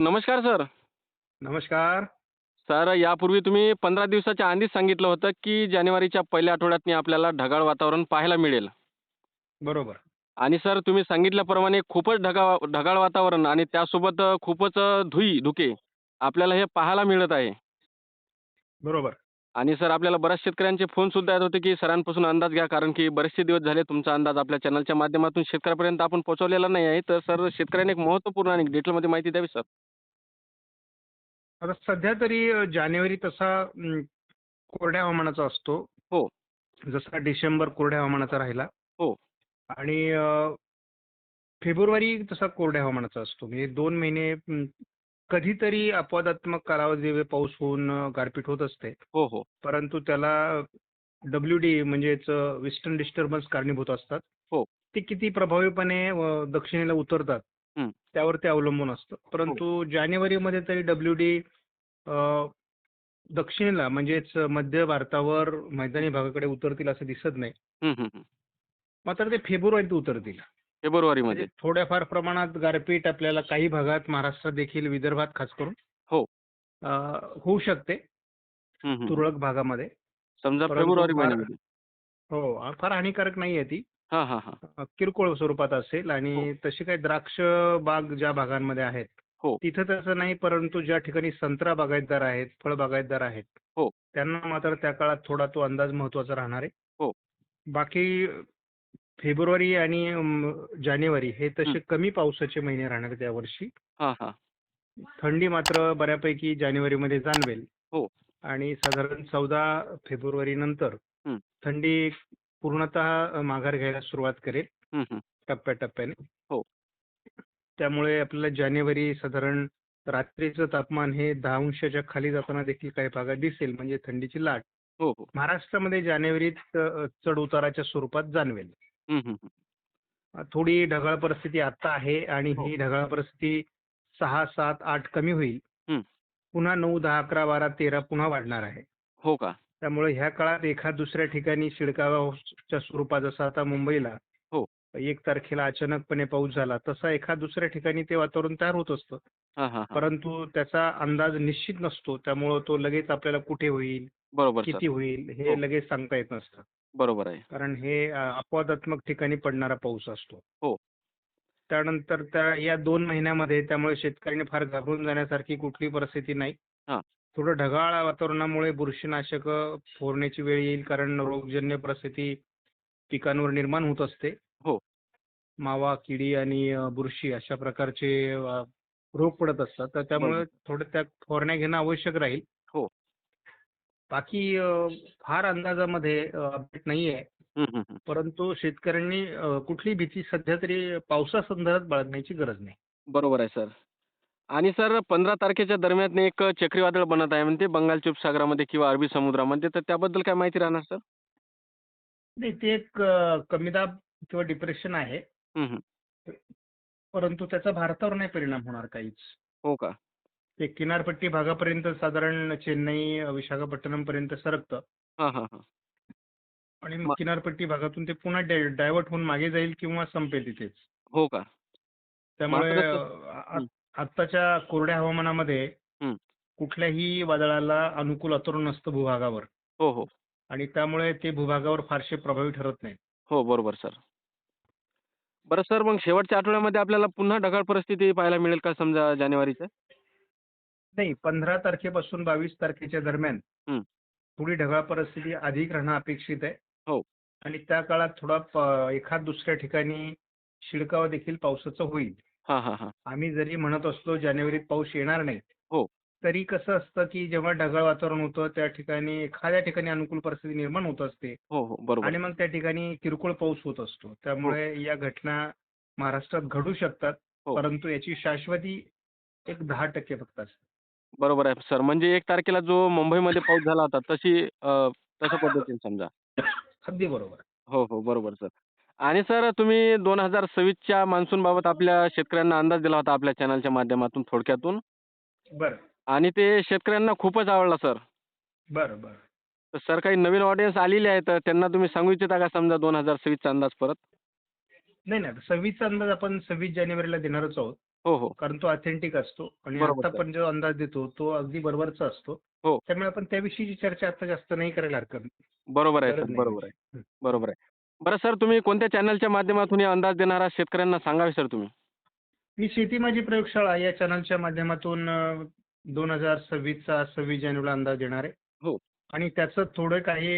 नमस्कार सर. नमस्कार. सर, यापूर्वी तुम्ही 15 दिवसाच्या आधीच सांगितलं होतं, की जानेवारीच्या पहिल्या आठवड्यातनी आपल्याला ढगाळ वातावरण पाहायला मिळेल. बरोबर, आणि सर तुम्ही सांगितल्याप्रमाणे खूपच ढगाळ ढगाळ वातावरण आणि त्यासोबत खूपच धुके आपल्याला हे पाहायला मिळत आहे. बरोबर. आणि सर आपल्याला बऱ्याच शेतकऱ्यांचे फोनसुद्धा येत होते, की सरांपासून अंदाज घ्या, कारण की बरेचसे दिवस झाले तुमचा अंदाज आपल्या चॅनलच्या माध्यमातून शेतकऱ्यापर्यंत आपण पोहोचवलेला नाही आहे. तर सर शेतकऱ्यांनी एक महत्त्वपूर्ण आणि डिटेलमध्ये माहिती द्यावी सर. आता सध्या तरी जानेवारी तसा कोरड्या हवामानाचा असतो. हो, जसा डिसेंबर कोरड्या हवामानाचा राहिला हो. आणि फेब्रुवारी तसा कोरड्या हवामानाचा असतो. म्हणजे 2 महिने कधीतरी अपवादात्मक कालावधीमध्ये पाऊस होऊन गारपीट होत असते. हो, हो. परंतु त्याला WD म्हणजेच वेस्टर्न डिस्टर्बन्स कारणीभूत असतात. हो. ते किती प्रभावीपणे दक्षिणेला उतरतात हं. त्यावर ते अवलंबून असतं. हो. परंतु जानेवारीमध्ये तरी WD दक्षिणेला म्हणजेच मध्य भारतावर मैदानी भागाकडे उतरतील असं दिसत नाही. हं, हं, हं. मात्र ते फेब्रुवारीत उतरतील. म्हणजे फेब्रुवारीमध्ये. थोड्याफार प्रमाणात गारपीट आपल्याला काही भागात महाराष्ट्रात देखील विदर्भात खास करून हो. अ, होऊ शकते हं, हं, हं. तुरळक भागामध्ये. समजा परंतु फेब्रुवारी फार महिन्यामध्ये. फार हानिकारक नाहीये ती. हां, हां, हां. किरकोळ स्वरूपात असेल हो, आणि तशी काही द्राक्ष बाग ज्या भागांमध्ये आहेत, हो, तिथं तसं नाही. परंतु ज्या ठिकाणी संत्रा बागायतदार आहेत, फळ बागायतदार आहेत, हो, त्यांना मात्र त्या काळात थोडा तो अंदाज महत्त्वाचा राहणार आहे. हो. बाकी फेब्रुवारी आणि जानेवारी हे हं. तसे कमी पावसाचे महिने राहणार आहेत यावर्षी. हां, हां. थंडी मात्र बऱ्यापैकी जानेवारीमध्ये जाणवेल हो. आणि साधारण 14 फेब्रुवारी नंतर हं, थंडी पूर्णतः माघार घ्यायला सुरुवात करेल हं, हं. टप्प्याटप्प्याने. हो, त्यामुळे आपल्याला जानेवारी साधारण रात्रीचं तापमान हे 10 अंशाच्या खाली जाताना देखील काही भागात दिसेल म्हणजे थंडीची लाट हो, हो. महाराष्ट्रामध्ये जानेवारीत चढ उताराच्या स्वरूपात जाणवेल. हं, हं, हं. थोडी ढगाळ परिस्थिती आता आहे आणि हो. ही ढगाळ परिस्थिती 6, 7, 8 कमी होईल. हं. पुन्हा 9, 10, 11, 12, 13 पुन्हा वाढणार आहे. हो का? त्यामुळे ह्या काळात एखाद दुसऱ्या ठिकाणी शिडकावाच्या स्वरूपात जसं आता मुंबईला हो. 1 तारखेला अचानकपणे पाऊस झाला, तसा एखाद दुसऱ्या ठिकाणी ते वातावरण तयार होत असतं. हां, हां, हां. परंतु त्याचा अंदाज निश्चित नसतो. त्यामुळं तो लगेच आपल्याला कुठे होईल, बरोबर सर. किती होईल हो, हे लगेच सांगता येत नसतं. बरोबर आहे. कारण हे अपवादात्मक ठिकाणी पडणारा पाऊस असतो. हो. त्यानंतर या 2 महिन्यामध्ये त्यामुळे शेतकऱ्यांनी फार घाबरून जाण्यासारखी कुठली परिस्थिती नाही. हां. थोडं ढगाळ वातावरणामुळे बुरशीनाशकं फवारण्याची वेळ येईल कारण रोगजन्य परिस्थिती पिकांवर निर्माण होत असते. हो. मावा, किडी आणि बुरशी अशा प्रकारचे रोग पडत असतात. तर त्यामुळे बरोबर. थोडं त्या फवारण्या घेणं आवश्यक राहील. हो. बाकी फार अंदाजामध्ये अपडेट नाहीये. हं, हं, हं. परंतु शेतकऱ्यांनी कुठलीही भीती सध्या तरी पावसासंदर्भात बाळगण्याची गरज नाही. बरोबर आहे सर. आणि सर 15 तारखेच्या दरम्यान एक चक्रीवादळ बनत आहे म्हणते बंगालच्या उपसागरामध्ये किंवा अरबी समुद्रामध्ये. तर त्याबद्दल काय माहिती राहणार सर? नाही, ते एक कमी दाब किंवा डिप्रेशन आहे. हं, हं. परंतु त्याचा भारतावर नाही परिणाम होणार काहीच. हो का? ते किनारपट्टी भागापर्यंत साधारण चेन्नई, विशाखापट्टणमपर्यंत सरकतं हां, हां, हां. आणि मग मग किनारपट्टी भागातून ते पुन्हा डायव्हर्ट होऊन मागे जाईल किंवा संपेल तिथेच. हो का? त्यामुळे मात्र सर हं, आत्ताच्या कोरड्या हवामानामध्ये हं. कुठल्याही वादळाला अनुकूल वातावरण नसतं भूभागावर हो, हो. आणि त्यामुळे ते भूभागावर फारसे प्रभावी ठरत नाहीत. हो, बरोबर सर. बरं सर, मग शेवटच्या आठवड्यामध्ये आपल्याला पुन्हा ढगाळ परिस्थिती पाहायला मिळेल का समजा जानेवारीच्या? नाही, 15 तारखेपासून 22 तारखेच्या दरम्यान हं. थोडी ढगाळ परिस्थिती अधिक राहणं अपेक्षित आहे. हो. आणि त्या काळात थोडा एखाद दुसऱ्या ठिकाणी शिडकावा देखील पावसाचा होईल. हां, हां, हां. आम्ही जरी म्हणत असलो जानेवारीत पाऊस येणार नाही, हो. तरी कसं असतं की जेव्हा ढगाळ वातावरण होतं त्या ठिकाणी एखाद्या ठिकाणी अनुकूल परिस्थिती निर्माण होत असते हो, हो. बरोबर. आणि मग त्या ठिकाणी किरकोळ पाऊस होत असतो. हो, त्यामुळे या घटना महाराष्ट्रात घडू शकतात, हो. परंतु याची शाश्वती एक 10% फक्त असते. बरोबर आहे सर. म्हणजे 1 तारखेला जो मुंबईमध्ये पाऊस झाला होता तशा पद्धतीने समजा. अगदी बरोबर. हो, हो. बरोबर सर. आणि सर तुम्ही 2026च्या मान्सूनबाबत आपल्या शेतकऱ्यांना अंदाज दिला होता आपल्या चॅनलच्या माध्यमातून थोडक्यातून बरं, आणि ते शेतकऱ्यांना खूपच आवडला सर. बरं, बरं. तर सर काही नवीन ऑडियन्स आलेली आहे, तर त्यांना तुम्ही सांगू इच्छिता का समजा 2026चा अंदाज परत? नाही, नाही. 26 चा अंदाज आपण 26 जानेवारीला देणारच आहोत. हो, हो. कारण तो ऑथेंटिक असतो आणि बरोबर आता सर. पण जो अंदाज देतो तो अगदी बरोबरचा असतो. हो. त्यामुळे आपण त्याविषयीची चर्चा आता जास्त नाही करायला हरकत नाही. बरोबर आहे गरज सर. नाही बरोबर आहे. म्हणजे. हं. बरोबर आहे. बरं सर, तुम्ही कोणत्या चॅनलच्या माध्यमातून हे अंदाज देणारा शेतकऱ्यांना सांगावे सर तुम्ही? मी शेती माझी प्रयोगशाळा या चॅनलच्या माध्यमातून 2026चा 26 जानेवारीला अंदाज देणार आहे. हो. आणि त्याचं थोडं काही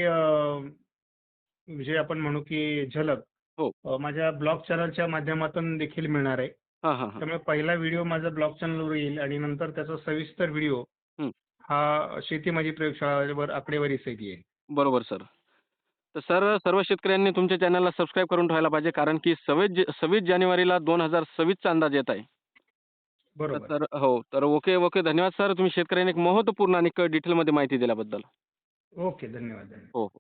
जे आपण म्हणू की झलक हो. माझ्या ब्लॉग चॅनलच्या माध्यमातून देखील मिळणार आहे. हां, हां, हां. त्यामुळे पहिला व्हिडिओ माझा ब्लॉग चॅनलवर येईल आणि नंतर त्याचा सविस्तर व्हिडिओ हं. हा शेती माझी प्रयोगशाळावर आकडेवारीसहित येईल. बरोबर सर. तर सर, सर्व शेतकऱ्यांनी तुमच्या चॅनलला सबस्क्राईब करून ठेवायला पाहिजे कारण की 26 जानेवारीला 2026चा अंदाज येत आहे. तर बरोबर. तर हो. तर ओके, ओके. धन्यवाद सर. तुम्ही शेतकऱ्यांनी एक महत्त्वपूर्ण आणि डिटेलमध्ये माहिती दिल्याबद्दल. ओके. धन्यवाद. हो, हो.